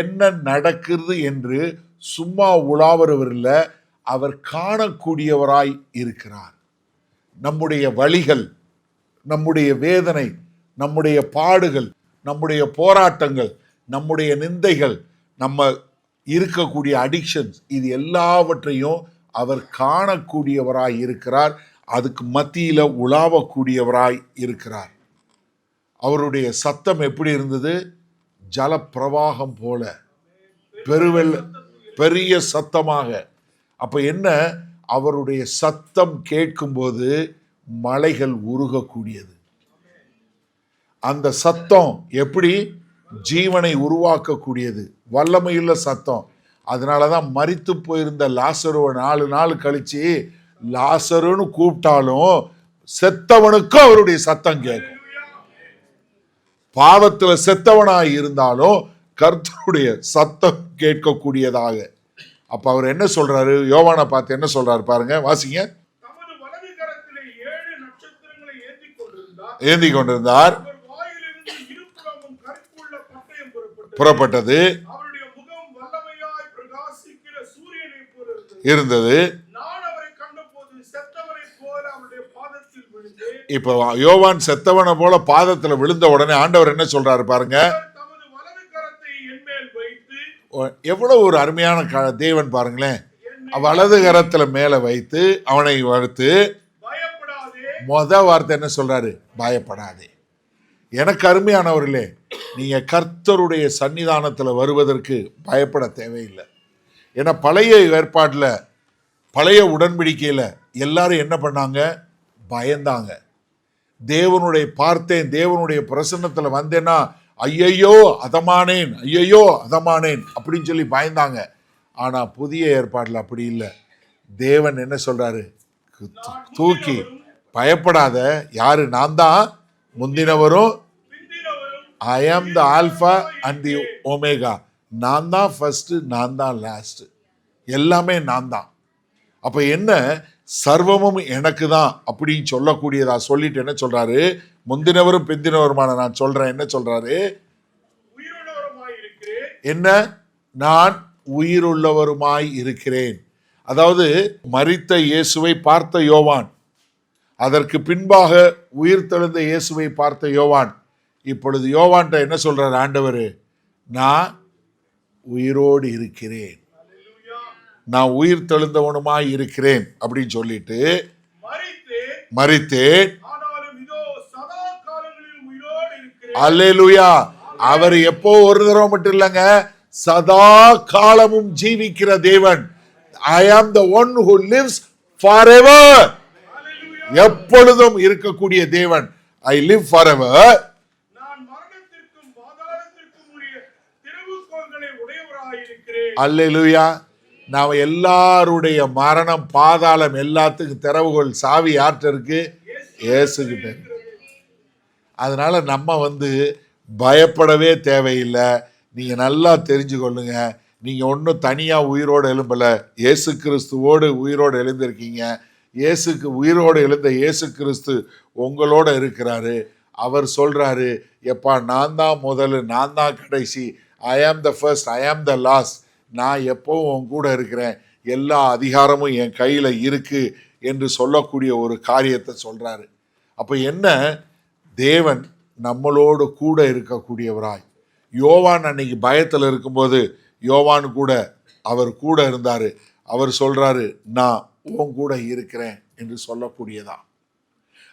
என்ன நடக்குது என்று சும்மா உலாவரவர் இல்ல, அவர் காணக்கூடியவராய் இருக்கிறார். நம்முடைய வலிகள், நம்முடைய வேதனை, நம்முடைய பாடுகள், நம்முடைய போராட்டங்கள், நம்முடைய நிந்தைகள், நம்ம இருக்கக்கூடிய அடிக்ஷன்ஸ், இது எல்லாவற்றையும் அவர் காணக்கூடியவராய் இருக்கிறார். அதுக்கு மத்தியில உலாவக்கூடியவராய் இருக்கிறார். அவருடைய சத்தம் எப்படி இருந்தது? ஜலப்பிரவாகம் போல, பெரிய சத்தமாக. அப்ப என்ன? அவருடைய சத்தம் கேட்கும்போது மலைகள் உருகக்கூடியது. அந்த சத்தம் எப்படி? ஜீவனை உருவாக்கக்கூடியது, வல்லமையுள்ள சத்தம். அதனாலதான் மரித்து போயிருந்த லாசருவை 4 நாள் கழிச்சு லாசருன்னு கூப்பிட்டாலும் செத்தவனுக்கும் அவருடைய சத்தம் கேட்கும். பாவத்துல செத்தவனாய் இருந்தாலும் கர்த்தருடைய சத்தம் கேட்கக்கூடியதாக. அப்ப அவர் என்ன சொல்றாரு? யோவானை பார்த்து என்ன சொல்றாரு பாருங்க, வாசிங்க. தமது வலது கரத்திலே 7 நட்சத்திரங்களை ஏந்தி கொண்டிருந்தார். வாயிலிருந்து இருபுறமும் கற்புள்ள பட்டயம் புறப்பட்டது. அவருடைய முகம் வல்லமையாய் பிரகாசிக்கிற சூரியனைப் போல இருந்தது. நான் அவரை கண்டபோது செத்தவனைப் போல அவருடைய பாதத்தில் விழுந்தேன். இப்ப யோவான் செத்தவனை போல பாதத்துல விழுந்த உடனே ஆண்டவர் என்ன சொல்றாரு பாருங்க. தமது வலது கரத்தை என் மேல் வைத்து, எவ்வளவு ஒரு அருமையான தேவன் பாருங்களேன். வலது கரத்துல மேல வைத்து அவனை வளர்த்து, பயப்படாதே. மொத வார்த்தை என்ன சொல்றாரு? பயப்படாதே. எனக்கு அருமையானவர்களே, நீங்க கர்த்தருடைய சன்னிதானத்துல வருவதற்கு பயப்பட தேவையில்லை. ஏன்னா பழைய ஏற்பாட்டுல, பழைய உடன்படிக்கையில எல்லாரும் என்ன பண்ணாங்க? பயந்தாங்க. தேவனுடைய பார்த்தேன், தேவனுடைய பிரசன்னத்துல வந்தேன்னா ஐயையோ அதமானேன், ஐயையோ அதமானேன் அப்படின்னு சொல்லி பயந்தாங்க. ஆனா புதிய ஏற்பாடுல அப்படி இல்லை. தேவன் என்ன சொல்றாரு? தூக்கி பயப்படாத. யாரு? நான் தான் முந்தினவரும், ஐ ஆம் த ஆல்பா அண்ட் தி ஒமேகா. நான் தான் ஃபர்ஸ்ட், நான் தான் லாஸ்ட், எல்லாமே நான் தான். அப்ப என்ன? சர்வமும் எனக்கு தான் அப்படின்னு சொல்லக்கூடியதா சொல்லிட்டு என்ன சொல்றாரு? முந்தினவரும் பிந்தினவருமான நான் சொல்றேன். என்ன சொல்றாரு? என்ன? நான் உயிருள்ளவருமாய் இருக்கிறேன். அதாவது மரித்த இயேசுவை பார்த்த யோவான், அதற்கு பின்பாக உயிர் தெழுந்த இயேசுவை பார்த்த யோவான், இப்பொழுது யோவான்ட்ட என்ன சொல்றார் ஆண்டவர்? நான் உயிரோடு இருக்கிறேன், நான் உயிர் தெழுந்தவனுமாய் இருக்கிறேன் அப்படின்னு சொல்லிட்டு மரித்தேன். அல்லேலூயா. அவர் எப்போ ஒரு தடவை மட்டும் இல்லைங்க, சதா காலமும் ஜீவிக்கிற தேவன். I am the one who lives forever. எப்பொழுதும் இருக்கக்கூடிய தேவன். I live forever. நான் மரணத்திற்கும் பாதாளத்திற்கும் உரிய திறவுகோல்களை உடையவராய் இருக்கிறேன். அல்லேலூயா. நாம் எல்லாருடைய மரணம், பாதாளம் எல்லாத்துக்கும் திறவுகோல், சாவி யார்கிட்ட இருக்கு? இயேசுகிட்ட. அதனால நம்ம பயப்படவே தேவையில்லை. நீங்க நல்லா தெரிஞ்சு கொள்ளுங்க, நீங்க ஒன்றும் தனியா உயிரோடு எழும்பல, இயேசு கிறிஸ்துவோடு உயிரோடு எழுந்திருக்கீங்க. இயேசுக்கு உயிரோடு எழுந்த இயேசு கிறிஸ்து உங்களோட இருக்கிறாரு. அவர் சொல்றாரு, எப்பா நான் தான் முதல்ல, நான் தான் கடைசி, ஐ ஆம் த ஃபர்ஸ்ட், ஐ ஆம் த லாஸ்ட், நான் எப்பவும் உன் கூட இருக்கிறேன், எல்லா அதிகாரமும் என் கையில் இருக்கு என்று சொல்லக்கூடிய ஒரு காரியத்தை சொல்றாரு. அப்போ என்ன? தேவன் நம்மளோடு கூட இருக்கக்கூடியவராய். யோவான் அன்னைக்கு பயத்தில் இருக்கும்போது யோவான் கூட அவர் கூட இருந்தார். அவர் சொல்றாரு, நான் உன் கூட இருக்கிறேன் என்று சொல்லக்கூடியதா.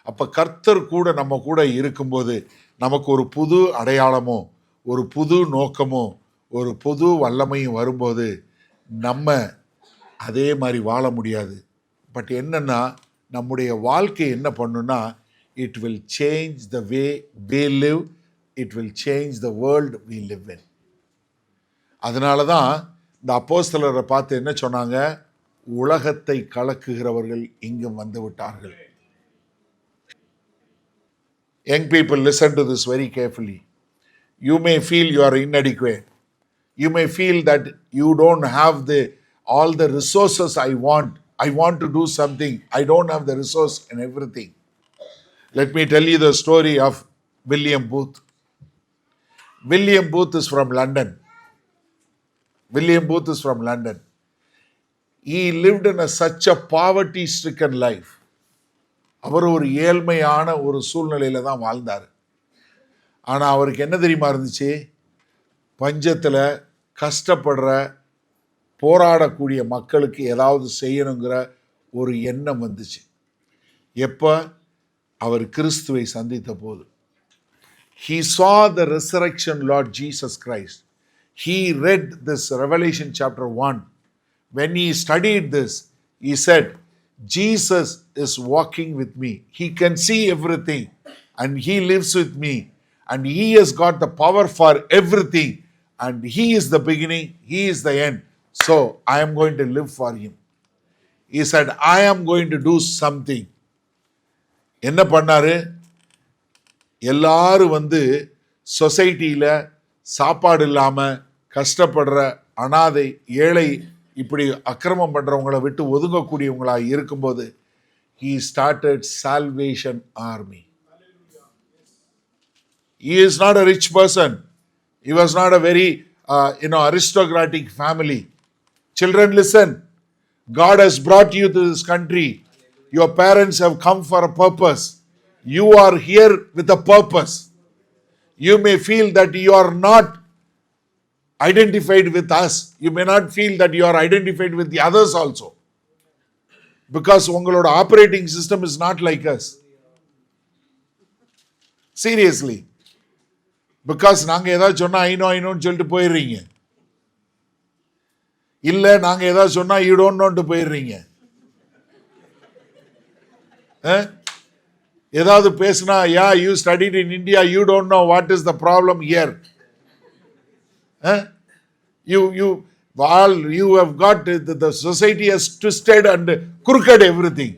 அப்போ கர்த்தர் கூட நம்ம கூட இருக்கும்போது நமக்கு ஒரு புது அடையாளமோ, ஒரு புது நோக்கமோ, ஒரு புது வல்லமையும் வரும்போது நம்ம அதே மாதிரி வாழ முடியாது. பட் என்னன்னா, நம்முடைய வாழ்க்கை என்ன பண்ணுன்னா, it will change the way we live, it will change the world we live in. அதனால தான் இந்த அப்போஸ்தலரை பார்த்து என்ன சொன்னாங்க? உலகத்தை கலக்குகிறவர்கள் இங்கும் வந்து விட்டார்கள். Young people, listen to this very carefully. You may feel you are inadequate. You may feel that you don't have all the resources I want. I want to do something. I don't have the resource and everything. Let me tell you the story of William Booth. William Booth is from London. William Booth is from London. He lived in such a poverty-stricken life. அவர் ஒரு ஏழ்மையான ஒரு சூழ்நிலையில தான் வாழ்ந்தார். ஆனா அவருக்கு என்ன தெரியுமா இருந்துச்சு? பஞ்சத்துல கஷ்டப்படுற போராடக்கூடிய மக்களுக்கு ஏதாவது செய்யணுங்கிற ஒரு எண்ணம் வந்துச்சு. எப்ப? அவர் கிறிஸ்துவை சந்தித்த போது. He saw the resurrection Lord Jesus Christ. He read this Revelation chapter 1. When he studied this, he said, Jesus is walking with me. He can see everything and he lives with me and he has got the power for everything and he is the beginning, he is the end. So I am going to live for him. He said, I am going to do something. என்ன பண்ணாரு? எல்லாரும் சொசைட்டியில சாப்பாடு இல்லாம கஷ்டப்படுற அனாதை, ஏழை, இப்படி அக்கிரமம் பண்றவங்களை விட்டு ஒதுங்கக்கூடியவங்களா இருக்கும்போது he started salvation army. He is not a rich person. He was not a very aristocratic family. Children, listen. God has brought you to this country. Your parents have come for a purpose. You are here with a purpose. You may feel that you are not identified with us. You may not feel that you are identified with the others also. Because உங்களோட operating system is not like us. Seriously. Because நாங்க ஏதாவது சொன்னா ஐநோன்னு சொல்லிட்டு போயிடுறீங்க. இல்ல நாங்க ஏதாவது சொன்னா you don't know ட்டு போயிடுறீங்க. ஏதாவது பேசினா, yeah, you studied in India, you don't know what is the problem here. You have got the society has twisted and crooked everything.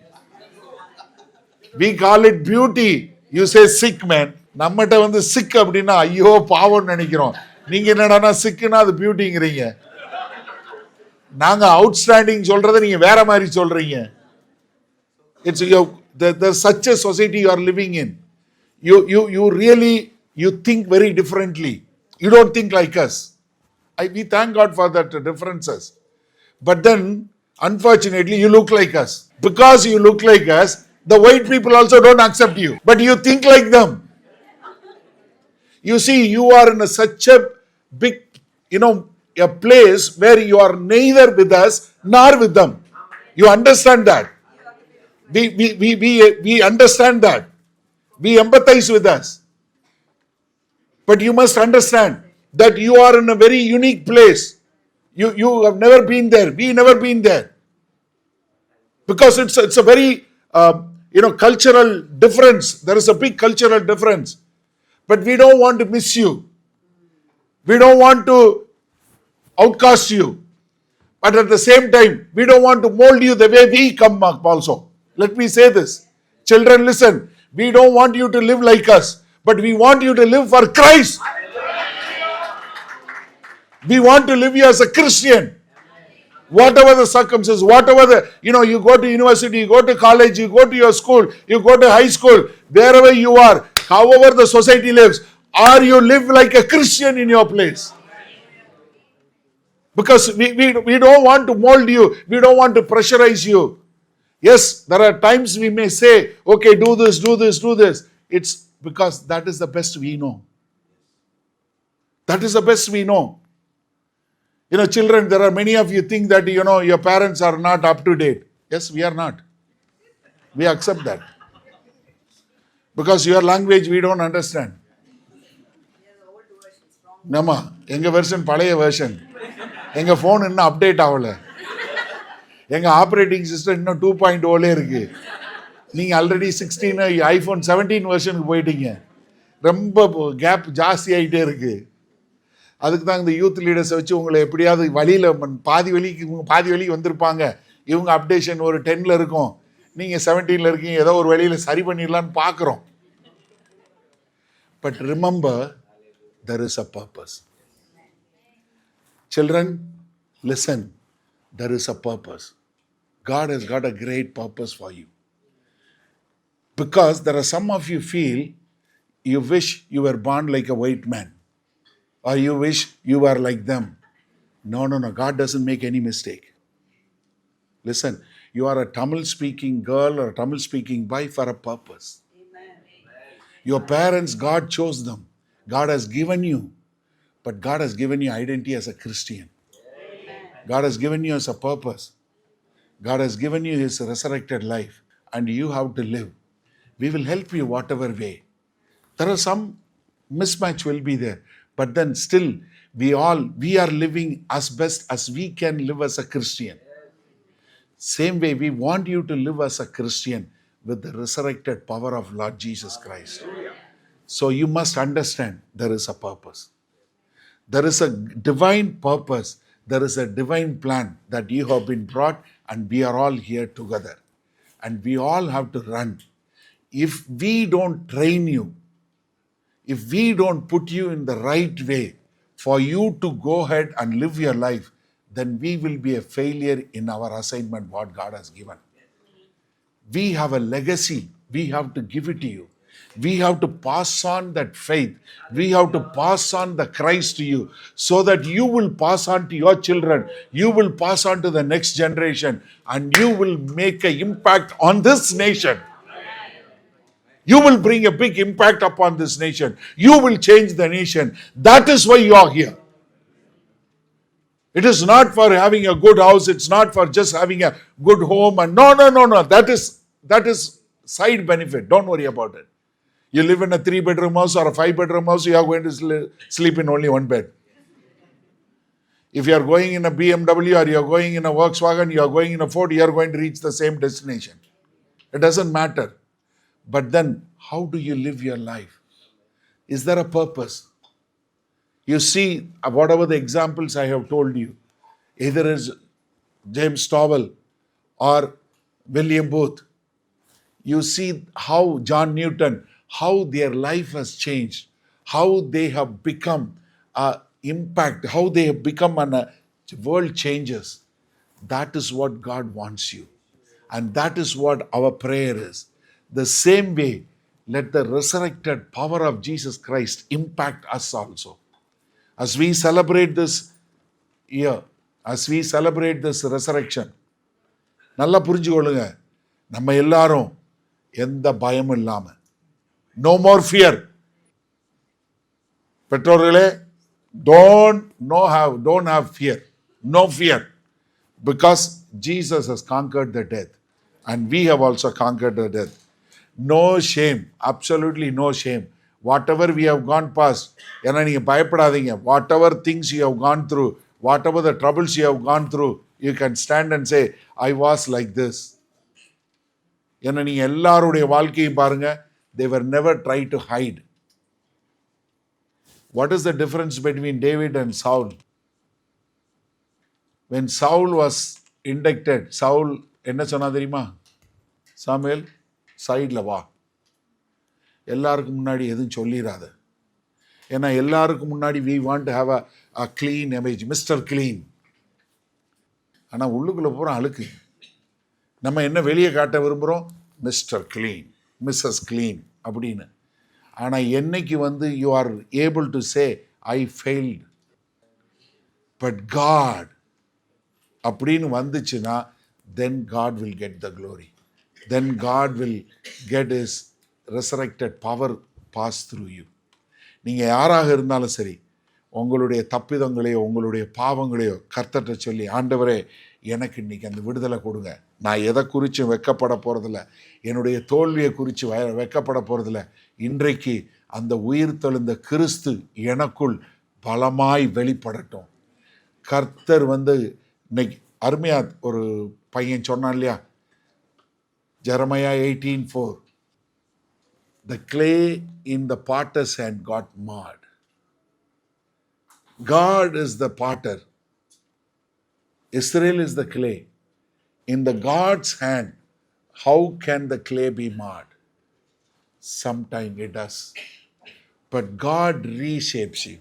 We call it beauty. You say sick, man. நம்மகிட்ட sick அப்படின்னா ஐயோ பாவம்னு நினைக்கிறோம். நீங்க என்னடானா சிக்னா அது பியூட்டிங்கிறீங்க. நாங்க outstanding சொல்றதை நீங்க வேற மாதிரி சொல்றீங்க. It's there's such a society you are living in. You really think very differently. You don't think like us. We thank God for that differences. But then, unfortunately, you look like us. Because you look like us, the white people also don't accept you. But you think like them. You see, you are in such a big, a place where you are neither with us nor with them. You understand that. We understand that. We empathize with us. But you must understand that you are in a very unique place. You have never been there. We never been there. Because it's a very cultural difference. There is a big cultural difference. But we don't want to miss you. We don't want to outcast you. But at the same time, we don't want to mold you the way we come up also. Let me say this. Children, listen. We don't want you to live like us, but we want you to live for Christ. We want to live you as a Christian. Whatever the circumstances, whatever you go to university, you go to college, you go to your school, you go to high school, wherever you are, however the society lives, or you live like a Christian in your place. Because we don't want to mold you, we don't want to pressurize you. Yes, there are times we may say, okay, do this, do this, do this. It's because that is the best we know. That is the best we know. Children, there are many of you think that, your parents are not up to date. Yes, we are not. We accept that. Because your language we don't understand. Nama, enga version palaya version. Enga phone இன்னும் update ஆகல. எங்க operating system இன்னும் 2.0 இருக்கு. நீங்க already 16 iPhone 17 வெர்ஷனுக்கு போயிட்டீங்க. ரொம்ப gap ஜாஸ்தி ஆகிட்டே இருக்கு. அதுக்கு தான் இந்த யூத் லீடர்ஸை வச்சு உங்களை எப்படியாவது வழியில் பாதி வழிக்கு வந்திருப்பாங்க. இவங்க அப்டேஷன் ஒரு 10ல் இருக்கும், நீங்கள் 17ல் இருக்கீங்க. ஏதோ ஒரு வழியில் சரி பண்ணிடலான்னு பார்க்குறோம். But remember, there is a purpose. Children, listen. There is a purpose. God has got a great purpose for you. Because there are some of you feel you wish you were born like a white man, or you wish you were like them. No. God doesn't make any mistake. Listen, You are a Tamil speaking girl or a Tamil speaking boy for a purpose. Your parents, God chose them. God has given you, but God has given you identity as a Christian. God has given you as a purpose. God has given you His resurrected life, and you have to live. We will help you whatever way. There are some mismatch will be there, but then still we are living as best as we can live as a Christian. Same way, we want you to live as a Christian with the resurrected power of Lord Jesus Christ. So you must understand there is a purpose. There is a divine purpose. There is a divine plan that you have been brought, and we are all here together. And we all have to run. If we don't train you, if we don't put you in the right way for you to go ahead and live your life, then we will be a failure in our assignment what God has given. We have a legacy. We have to give it to you. We have to pass on that faith. We have to pass on the Christ to you so that you will pass on to your children. You will pass on to the next generation, and you will make an impact on this nation. You will bring a big impact upon this nation. You will change the nation. That is why you are here. It is not for having a good house. It's not for just having a good home. And no. That is side benefit. Don't worry about it. You live in a 3-bedroom house or a 5-bedroom house, you are going to sleep in only one bed. If you are going in a BMW or you are going in a Volkswagen, you are going in a Ford, you are going to reach the same destination. It doesn't matter. But then, how do you live your life? Is there a purpose? You see, whatever the examples I have told you, either is James Towell or William Booth, you see how John Newton, how their life has changed, how they have become impact, how they have become world changes. That is what God wants you. And that is what our prayer is. The same way, let the resurrected power of Jesus Christ impact us also. As we celebrate this year, as we celebrate this resurrection, நல்லா புரிஞ்சுக்கொள்ளுங்க, நம்ம எல்லாரும் எந்த பயமும் இல்லாம, no more fear. பெற்றோர்களே, don't have fear. No fear. Because Jesus has conquered the death. And we have also conquered the death. No shame. Absolutely no shame. Whatever we have gone past, ஏன்னா நீங்க பயப்படாதீங்க. Whatever things you have gone through, whatever the troubles you have gone through, you can stand and say, I was like this. ஏன்னா நீங்க எல்லாருடைய வாழ்க்கையும் பாருங்க, they were never tried to hide. What is the difference between David and Saul? When Saul was inducted, Saul என்ன சொன்னா தெரியுமா? Samuel, சைடில் வா, எல்லாருக்கும் முன்னாடி எதுவும் சொல்லிடாத. ஏன்னா எல்லாருக்கும் முன்னாடி we want to have a clean image, Mr. Clean. ஆனால் உள்ளுக்குள்ளே பூரா அழுக்கு. நம்ம என்ன வெளியே காட்ட விரும்புகிறோம்? மிஸ்டர் கிளீன், மிஸ்ஸஸ் கிளீன் அப்படின்னு. ஆனால் என்னைக்கு you are able to say, I failed, but God அப்படின்னு வந்துச்சுன்னா, then God will get the glory. Then God will get His resurrected power pass through you. நீங்கள் யாராக இருந்தாலும் சரி, உங்களுடைய தப்பிதங்களையோ உங்களுடைய பாவங்களையோ கர்த்தர்கிட்ட சொல்லி, ஆண்டவரே எனக்கு இன்னைக்கு அந்த விடுதலை கொடுங்க. நான் எதை குறித்து வெட்கப்பட போகிறதில்ல, என்னுடைய தோல்வியை குறித்து வெட்கப்பட போகிறதில்ல. இன்றைக்கு அந்த உயிர்த்தெழுந்த கிறிஸ்து எனக்குள் பலமாய் வெளிப்படட்டும். கர்த்தர் இன்னைக்கு அருமையா ஒரு பையன் சொன்னான் இல்லையா, Jeremiah 18:4, the clay in the potter's hand got marred. God is the potter. Israel is the clay. In the God's hand, how can the clay be marred? Sometimes it does. But God reshapes you.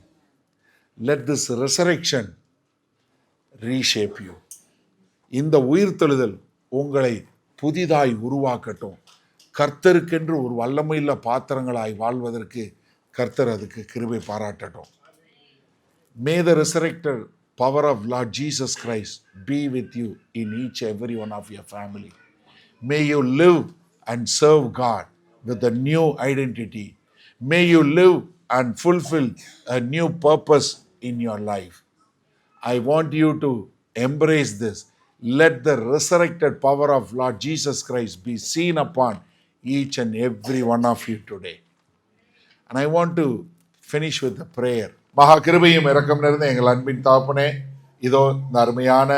Let this resurrection reshape you. இந்த உயிர்த்தெழுதல் உங்களை புதிதாய் உருவாக்கட்டும். கர்த்தருக்கென்று ஒரு வல்லமையுள்ள பாத்திரங்களாய் வாழ்வதற்கு கர்த்தர் அதுக்கு கிருபை பாராட்டட்டும். May the resurrected power of Lord Jesus Christ be with you in each every one of your family. May you live and serve God with a new identity. May you live and fulfill a new purpose in your life. I want you to embrace this. Let the resurrected power of Lord Jesus Christ be seen upon each and every one of you today. And I want to finish with a prayer. மகா கிருபையும் இரக்கம் நிறைந்த எங்கள் அன்பின் தாப்பனே, இதோ இந்த அருமையான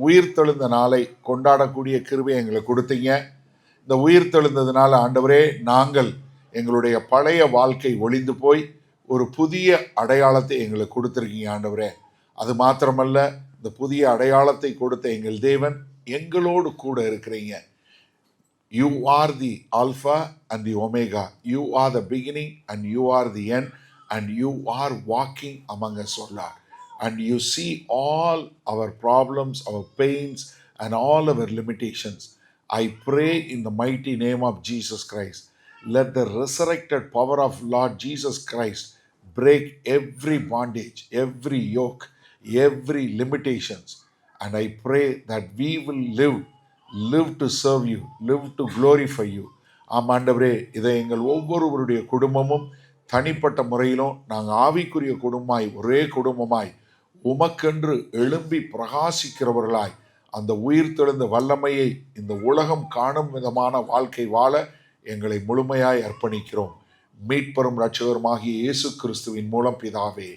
உயிர்த்தெழுந்த நாளை கொண்டாடக்கூடிய கிருபை எங்களுக்கு கொடுத்தீங்க. இந்த உயிர்த்தெழுந்ததுனால ஆண்டவரே, நாங்கள் எங்களுடைய பழைய வாழ்க்கை ஒளிந்து போய் ஒரு புதிய அடையாளத்தை எங்களுக்கு கொடுத்துருக்கீங்க ஆண்டவரே. அது மாத்திரமல்ல, இந்த புதிய அடையாளத்தை கொடுத்த எங்கள் தேவன் எங்களோடு கூட இருக்கிறீங்க. You are the Alpha and the Omega. You are the beginning and you are the end, and you are walking among us, O Lord. And you see all our problems, our pains, and all our limitations. I pray in the mighty name of Jesus Christ. Let the resurrected power of Lord Jesus Christ break every bondage, every yoke, every limitations. And I pray that we will live to serve you, live to glorify you. ஆமாண்டவரே, இதை எங்கள் ஒவ்வொருவருடைய குடும்பமும் தனிப்பட்ட முறையிலும் நாங்கள் ஆவிக்குரிய குடும்பமாய், ஒரே குடும்பமாய் உமக்கென்று எழும்பி பிரகாசிக்கிறவர்களாய் அந்த உயிர்த்தெழுந்த வல்லமையை இந்த உலகம் காணும் விதமான வாழ்க்கை வாழ எங்களை முழுமையாய் அர்ப்பணிக்கிறோம். மீட்பரும் இரட்சகருமாகிய இயேசு கிறிஸ்துவின் மூலம் பிதாவே,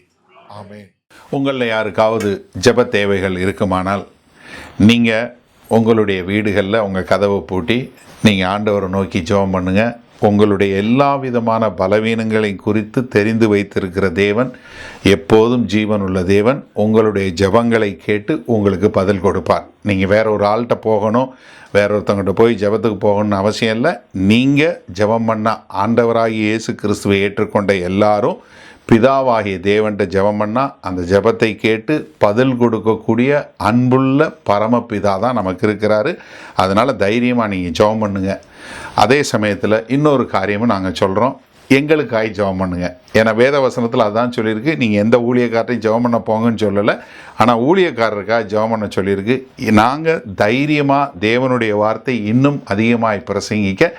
ஆமென். உங்களில் யாருக்காவது ஜெப தேவைகள் இருக்குமானால் நீங்கள் உங்களுடைய வீடுகளில் உங்கள் கதவை பூட்டி நீங்கள் ஆண்டவரை நோக்கி ஜெபம் பண்ணுங்கள். உங்களுடைய எல்லா விதமான பலவீனங்களை குறித்து தெரிந்து வைத்திருக்கிற தேவன், எப்போதும் ஜீவன் உள்ள தேவன், உங்களுடைய ஜெபங்களை கேட்டு உங்களுக்கு பதில் கொடுப்பார். நீங்கள் வேற ஒரு ஆள்கிட்ட போகணும், வேற ஒருத்தவங்கிட்ட போய் ஜெபத்துக்கு போகணும்னு அவசியம் இல்லை. நீங்கள் ஜெபம் பண்ண ஆண்டவராகிய இயேசு கிறிஸ்துவை ஏற்றுக்கொண்ட எல்லாரும் பிதாவாகிய தேவன்கிட்ட ஜெபம் பண்ணால் அந்த ஜெபத்தை கேட்டு பதில் கொடுக்கக்கூடிய அன்புள்ள பரமபிதா தான் நமக்கு இருக்கிறாரு. அதனால் தைரியமாக நீங்கள் ஜெபம் பண்ணுங்க. அதே சமயத்தில் இன்னொரு காரியமும் நாங்கள் சொல்கிறோம், எங்களுக்காய் ஜெபம் பண்ணுங்க. ஏன்னா வேத வசனத்தில் அதுதான் சொல்லியிருக்கு. நீங்கள் எந்த ஊழியக்காரரையும் ஜெபம் பண்ண போங்கன்னு சொல்லலை, ஆனால் ஊழியக்காரருக்காக ஜெபம் பண்ண சொல்லியிருக்கு. நாங்கள் தைரியமாக தேவனுடைய வார்த்தை இன்னும் அதிகமாக பிரசங்கிக்க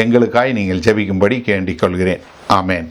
எங்களுக்காய் நீங்கள் ஜெபிக்கும்படி கேண்டிக் கொள்கிறேன். ஆமேன்.